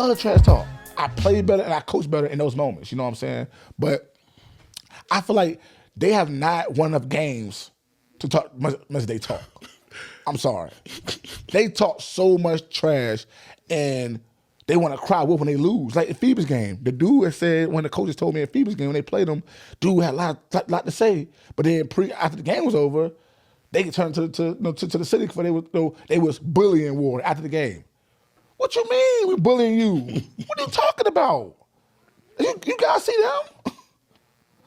love the trash talk. I play better and I coach better in those moments. You know what I'm saying? But I feel like they have not won enough games to talk much as they talk. I'm sorry. They talk so much trash and they want to cry wolf when they lose. Like the Phoebe's game, the dude had said when the coaches told me at Phoebe's game when they played them, dude had a lot to say. But then after the game was over, they could turn to the city for they was bullying Ward after the game. What you mean we bullying you? What are you talking about? You guys see them?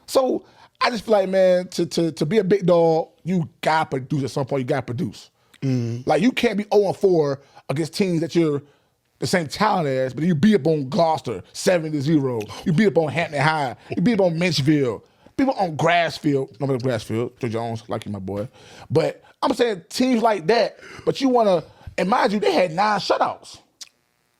So I just feel like, man, to be a big dog, you gotta produce at some point. You gotta produce. Like you can't be 0-4 against teams that you're the same talent as, but you beat up on Gloucester 7-0. You beat up on Hampton High. You beat up on Minchville. People on Grassfield. No, Grassfield. Joe Jones, like you, my boy. But I'm saying teams like that. But you want to, and mind you, they had 9 shutouts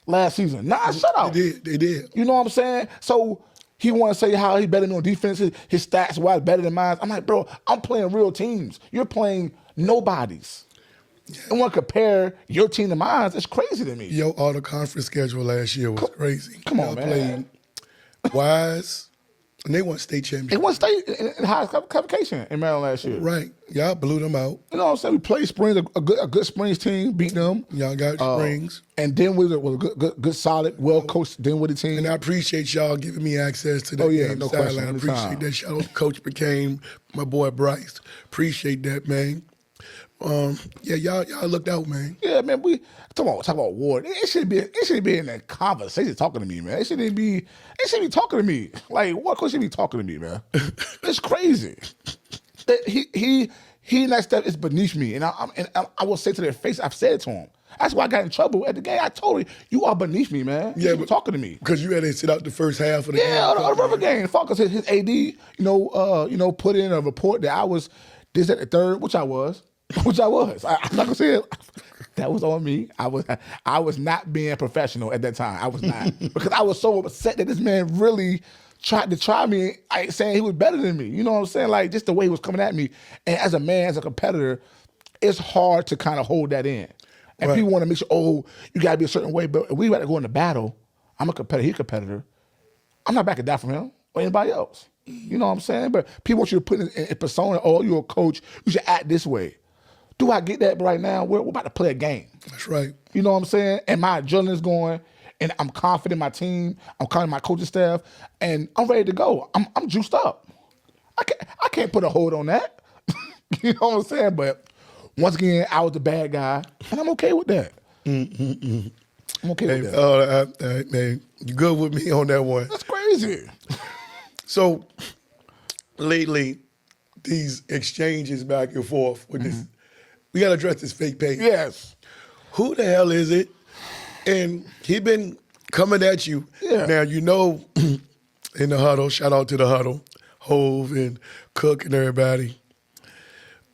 last season. 9 shutouts. They did. You know what I'm saying? So he want to say how he better than on defense. His stats wise better than mine. I'm like, bro, I'm playing real teams. You're playing nobodies. And want to compare your team to mine, it's crazy to me. Your auto-conference schedule last year was crazy. Come on, man. Played Wise, and they won state championship. They won state in highest classification in Maryland last year. Right. Y'all blew them out. You know what I'm saying? We played Springs, a good Springs team, beat them. Y'all got Springs. And Dinwiddie was a good, solid, well-coached Dinwiddie team. And I apprate y'all giving me access to that game no question. I appreciate that. Shout out to Coach became my boy Bryce. Appreciate that, man. Y'all looked out, man. Yeah, man. We talk about Ward. It should be in that conversation talking to me, man. It should be talking to me. Like what coach should be talking to me, man? It's crazy. He next step is beneath me, and I will say to their face, I've said it to him. That's why I got in trouble at the game. I told him, you are beneath me, man. You but talking to me. Because you had to sit out the first half of the game. Yeah, the rubber game. Fuck, because his AD, put in a report that I was this at the third, which I was. I'm not gonna say it. That was on me. I was not being professional at that time. I was not. Because I was so upset that this man really tried to try me, saying he was better than me. You know what I'm saying? Like, just the way he was coming at me. And as a man, as a competitor, it's hard to kind of hold that in. And people want to make sure, you got to be a certain way. But if we got to go into battle, I'm a competitor, he's a competitor. I'm not backing down from him or anybody else. You know what I'm saying? But people want you to put in persona, you're a coach, you should act this way. Do I get that right now? We're about to play a game. That's right. You know what I'm saying? And my adrenaline's going, and I'm confident in my team. I'm confident in my coaching staff, and I'm ready to go. I'm juiced up. I can't put a hold on that. You know what I'm saying? But once again, I was the bad guy, and I'm okay with that. I'm okay with that. Man, you good with me on that one. That's crazy. So, lately, these exchanges back and forth with this, we got to address this fake page. Yes. Who the hell is it? And he been coming at you. Yeah. Now, in the huddle, shout out to the huddle, Hove and Cook and everybody.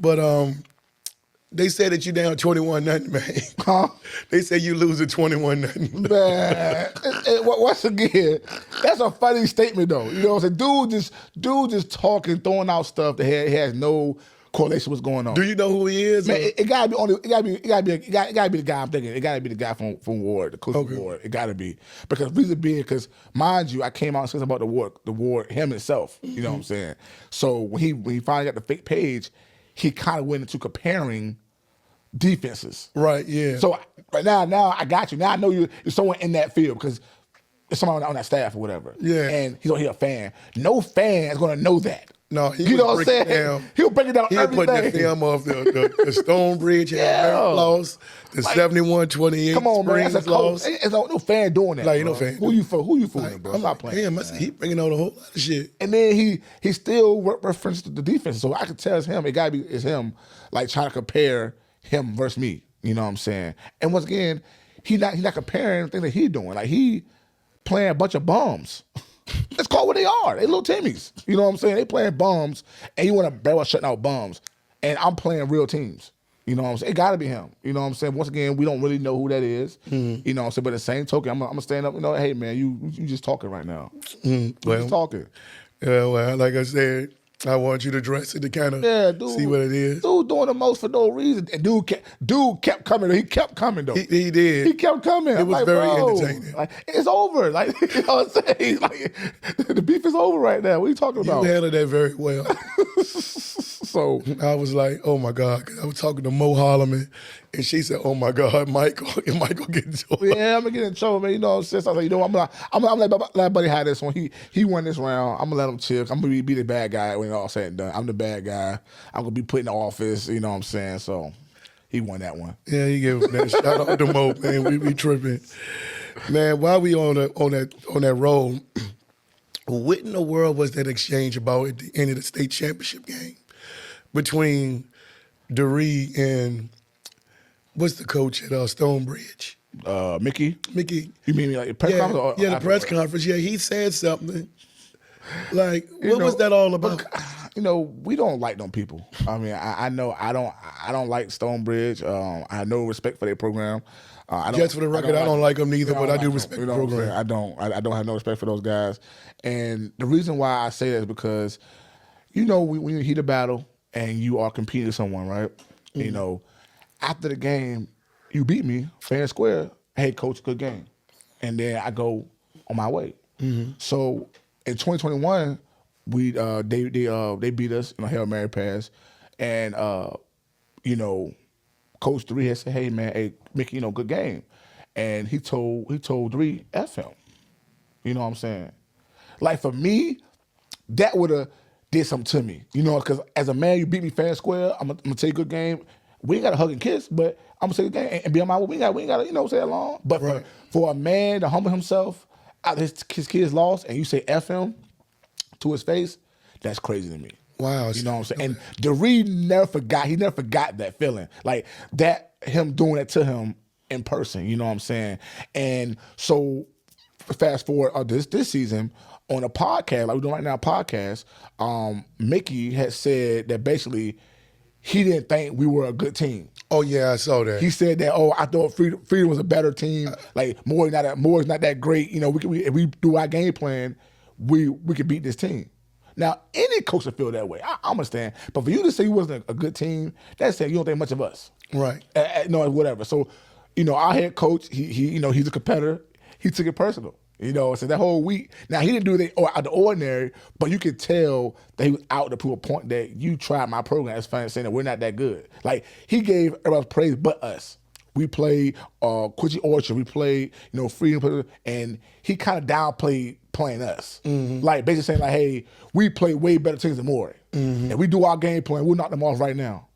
But they said that you down 21-0, man. Huh? They say you losing 21-0. Man, once again, that's a funny statement though. You know what I'm saying? Dude just talking, throwing out stuff that has no correlation with what's going on. Do you know who he is? Man, it gotta be the guy I'm thinking. It gotta be the guy from Ward, the coach of Ward. It gotta be. Because reason being, because mind you, I came out and said about the Ward him himself. You know what I'm saying? So when he finally got the fake page, he kind of went into comparing defenses. Right, yeah. So right now I got you. Now I know you're someone in that field because it's someone on that staff or whatever. Yeah. And he's a fan. No fan is gonna know that. No, he you know what I'm saying? He'll break it down everything. He put that film off the Stonebridge loss, the 71-28 come on, man, Springs loss. There's no fan doing that. Like, no fan. Who you fooling, bro? I'm not playing. Damn, he bringing out a whole lot of shit. And then he still referenced the defense. So I could tell it's him. It gotta be it's him, like trying to compare him versus me. You know what I'm saying? And once again, he's not comparing anything that he's doing. Like he playing a bunch of bums. That's called what they are. They little Timmies. You know what I'm saying? They playing bums, and you want to barrel shutting out bums. And I'm playing real teams. You know what I'm saying? It got to be him. You know what I'm saying? Once again, we don't really know who that is. You know what I'm saying? But the same token, I'm going to stand up, hey, man, you just talking right now. You just talking. Yeah, well, like I said, I want you to dress it to kind of dude, see what it is. Dude doing the most for no reason. And dude kept coming. He kept coming though. He did. He kept coming. It was like, very bro, entertaining. Like, it's over. Like, you know what I'm saying? Like, the beef is over right now. What are you talking about? You handled that very well. So I was like, oh my God. 'Cause I was talking to Mo Holloman, and she said, oh my God, Michael get into it. yeah, I'm gonna get in trouble, man. You know what I'm saying? So I was like, you know, I'm gonna let Buddy have this one. He won this round. I'm gonna let him chill. I'm gonna be the bad guy when it's all said and done. I'm the bad guy. I'm gonna be put in the office. You know what I'm saying? So he won that one. Yeah, he gave us that. Shout out to Mo, man. We be tripping, man. While we on that roll, what in the world was that exchange about at the end of the state championship game between DeRee and what's the coach at Stonebridge? Mickey. You mean like press conference? Yeah, the press conference. Yeah, he said something. Like, what was that all about? You know, we don't like them people. I mean, I know I don't like Stonebridge. I have no respect for their program. Just for the record, I don't like them neither, but I do respect the program. I don't have no respect for those guys. And the reason why I say that is because, you know, when you heat a battle and you are competing with someone, right? Mm-hmm. You know, after the game, you beat me fair and square. Hey, coach, good game. And then I go on my way. Mm-hmm. So in 2021, they beat us in a Hail Mary pass, and you know, Coach 3 had said, "Hey man, hey Mickey, you know, good game," and he told 3 F him. You know what I'm saying? Like for me, that would have did something to me. You know, because as a man, you beat me fair and square. I'm gonna take a good game. We ain't got to hug and kiss, but I'm gonna take a game and be on my way. We ain't got to, you know, say it long. But right. for a man to humble himself after his kids lost, and you say F him to his face, that's crazy to me. Wow. You know what I'm saying? And DeRee never forgot that feeling. Like that, him doing that to him in person, you know what I'm saying? And so fast forward this season on a podcast, like we're doing right now, a podcast, Mickey had said that basically he didn't think we were a good team. Oh yeah, I saw that. He said that, I thought Freedom was a better team. Like Moore's not that great. You know, if we do our game plan, we could beat this team. Now, any coach would feel that way. I understand. But for you to say you wasn't a good team, that's saying you don't think much of us. Right. No, whatever. So, you know, our head coach, he you know, he's a competitor. He took it personal. You know, so that whole week, now he didn't do it out of the ordinary, but you could tell that he was out to prove a point that you tried my program as fans saying that we're not that good. Like, he gave everybody praise but us. We played Quincy Orchard, we played, you know, Freedom, and he kind of downplayed playing us. Mm-hmm. Like, basically saying, like, hey, we play way better teams than Morey. Mm-hmm. And we do our game plan, we'll knock them off right now.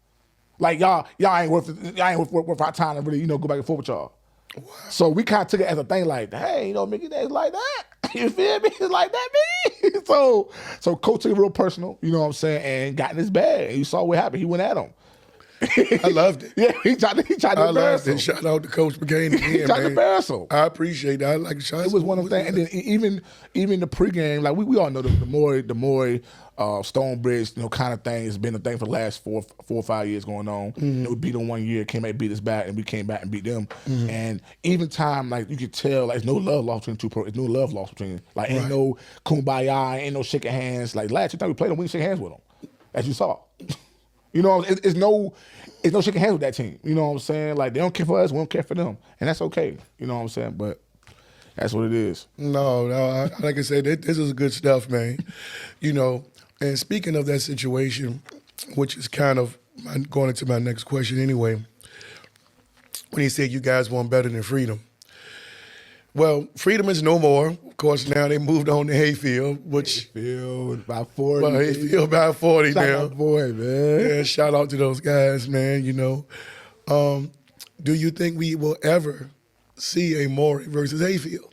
Like, y'all ain't worth our time to really, you know, go back and forth with y'all. Wow. So we kind of took it as a thing like, hey, you know, Mickey, it's like that. You feel me? It's like that, me. So Coach took it real personal, you know what I'm saying, and got in his bag. And you saw what happened. He went at him. I loved it. Yeah, he tried to embarrass him. Shout out to Coach McCain again, he tried to embarrass him. I appreciate that. I like shots. It was one of them things. And then even the pregame, like we all know the Morey Stonebridge, you know, kind of thing has been a thing for the last 4 or 5 years going on. Mm-hmm. We beat them 1 year, came back, beat us back, and we came back and beat them. Mm-hmm. And even time, like you could tell, like there's no love lost between two pros. There's no love lost between, like ain't no kumbaya, ain't no shaking hands. Like last time we played them, we didn't shake hands with them, as you saw. You know, it's no shaking hands with that team. You know what I'm saying? Like they don't care for us, we don't care for them, and that's okay. You know what I'm saying? But that's what it is. No, like I said, this is good stuff, man. You know, and speaking of that situation, which is kind of going into my next question anyway, when he said you guys want better than Freedom. Well, Freedom is no more. Of course, now they moved on to Hayfield, which Hayfield by 40. Well, Hayfield by 40 shout now. Out boy, man. Yeah, shout out to those guys, man. You know, do you think we will ever see a Morey versus Hayfield?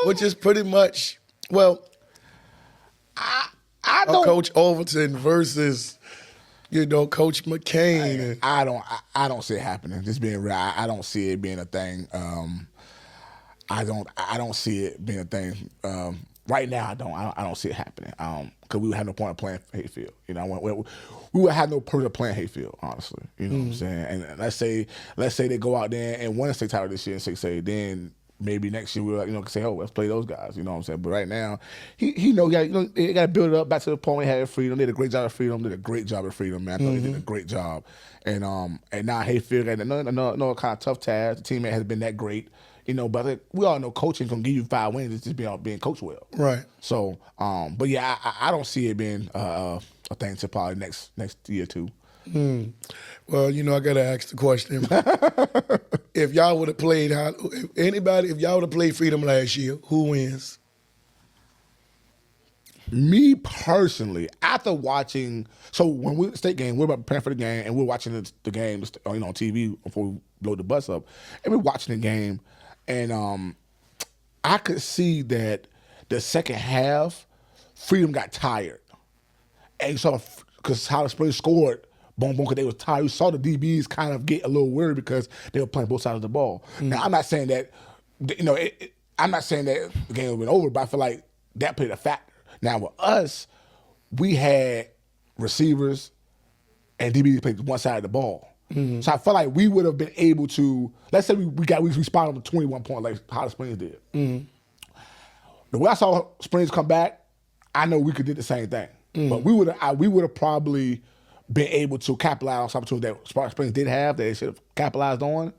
Which is pretty much, well, I don't. Coach Overton versus, you know, Coach McCain. I don't see it happening. Just being real, I don't see it being a thing. I don't see it being a thing. Right now, I don't see it happening. Because we would have no point of playing Hayfield. You know, we would have no purpose of playing Hayfield. Honestly, you know what I'm saying. And let's say they go out there and win a state title this year in 6A, then maybe next year we'll say, oh, let's play those guys. You know what I'm saying? But right now, he know they got to build it up back to the point where they had freedom. They did a great job at freedom. Did a great job at freedom, man. I thought they did a great job. And now Hayfield got another kind of tough task. The teammate has been that great. But I think we all know coaching can give you 5 wins. It's just being coached well. Right. So, but yeah, I don't see it being a thing to probably next year or 2. Well, I got to ask the question. If y'all would have played, if y'all would have played Freedom last year, who wins? Me personally, after watching, so when we state game, we're about preparing for the game, and we're watching the game, on TV before we load the bus up, and we're watching the game, and I could see that the second half, Freedom got tired, and so because how the Springs scored, boom, because they was tired. You saw the DBs kind of get a little worried because they were playing both sides of the ball. Now, I'm not saying that, I'm not saying that the game would have been over, but I feel like that played a factor. Now, with us, we had receivers and DBs played one side of the ball. So I felt like we would have been able to, let's say we responded on the 21 point like how the Springs did. The way I saw Springs come back, I know we could do the same thing. But we would have probably been able to capitalize on some opportunities that Springs did have that they should have capitalized on.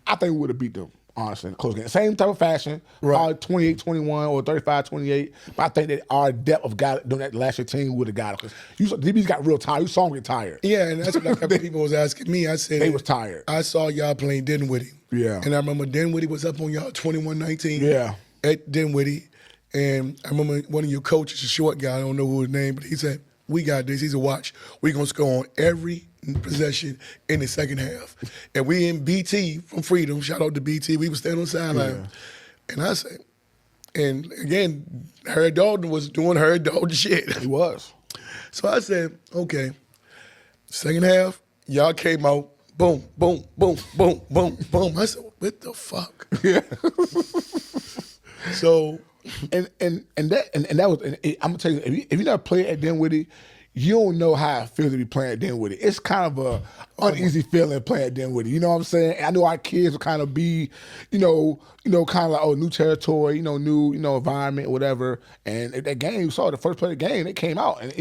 I think we would have beat them, honestly, in the close game. Same type of fashion, probably 28-21 or 35-28. But I think that our depth of guys doing that last year team would have got it. Because DBs got real tired. You saw them get tired. Yeah, and that's what people was asking me. I said they was tired. I saw y'all playing Dinwiddie. Yeah. And I remember Dinwiddie was up on y'all 21-19. Yeah. At Dinwiddie. And I remember one of your coaches, a short guy, I don't know who his name, but he said, we got this. He said, watch. We're going to score on every possession in the second half. And we in BT from Freedom. Shout out to BT. We was standing on the sideline. Yeah. And I said, and again, Harry Dalton was doing Harry Dalton shit. He was. So I said, okay, second half, y'all came out, boom, boom, boom, boom, boom, boom. I said, what the fuck? Yeah. So... And that was, I'm gonna tell you, if you never played at Dinwiddie, you don't know how it feels to be playing at Dinwiddie. It's kind of a uneasy feeling playing at Dinwiddie. You know what I'm saying? And I know our kids will kind of be, kind of like, new territory, new, environment, whatever. And that game, you saw the first play of the game, they came out and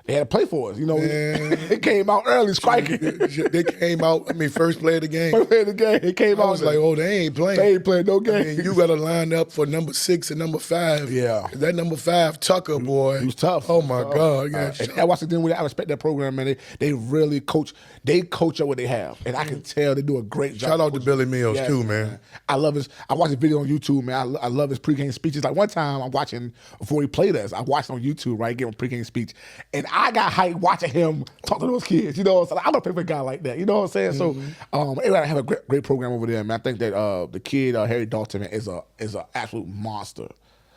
they had to play for us. They came out early, striking. They came out, first play of the game. First play of the game, they came out. I was like, oh, they ain't playing. They ain't playing no game. You got to line up for number 6 and number 5. Yeah. That number 5, Tucker, boy. He was tough. Oh, my God. Yeah, I watched it then. I respect that program, man. They really coach. They coach up what they have. And I can tell they do a great job. Shout out to Billy Mills, too, man. I love his. I watched his video on YouTube, man. I love his pregame speeches. Like one time I'm watching, before he played us, I watched on YouTube, right, give him a pregame speech. And I got hyped watching him talk to those kids, So I'm a perfect guy like that, you know what I'm saying? So, everybody have a great program over there, man. I think that the kid Harry Dalton, man, is an absolute monster.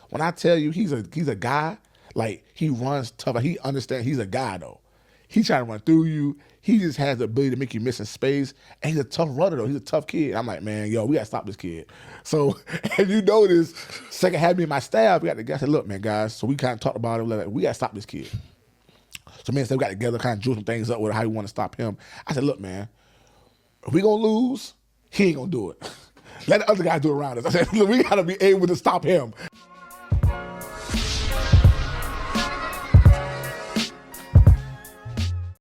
When I tell you he's a guy, like he runs tough. Like, he understands. He's a guy though. He trying to run through you. He just has the ability to make you miss in space, and he's a tough runner though. He's a tough kid. I'm like, man, we gotta stop this kid. So, and you notice, second half me and my staff, we got the guys said, look, man, guys. So we kind of talked about it. Like, we gotta stop this kid. So me and Steph got together, kind of drew some things up with how we want to stop him. I said, look, man, if we gonna lose, he ain't gonna do it. Let the other guys do it around us. I said, look, we gotta be able to stop him.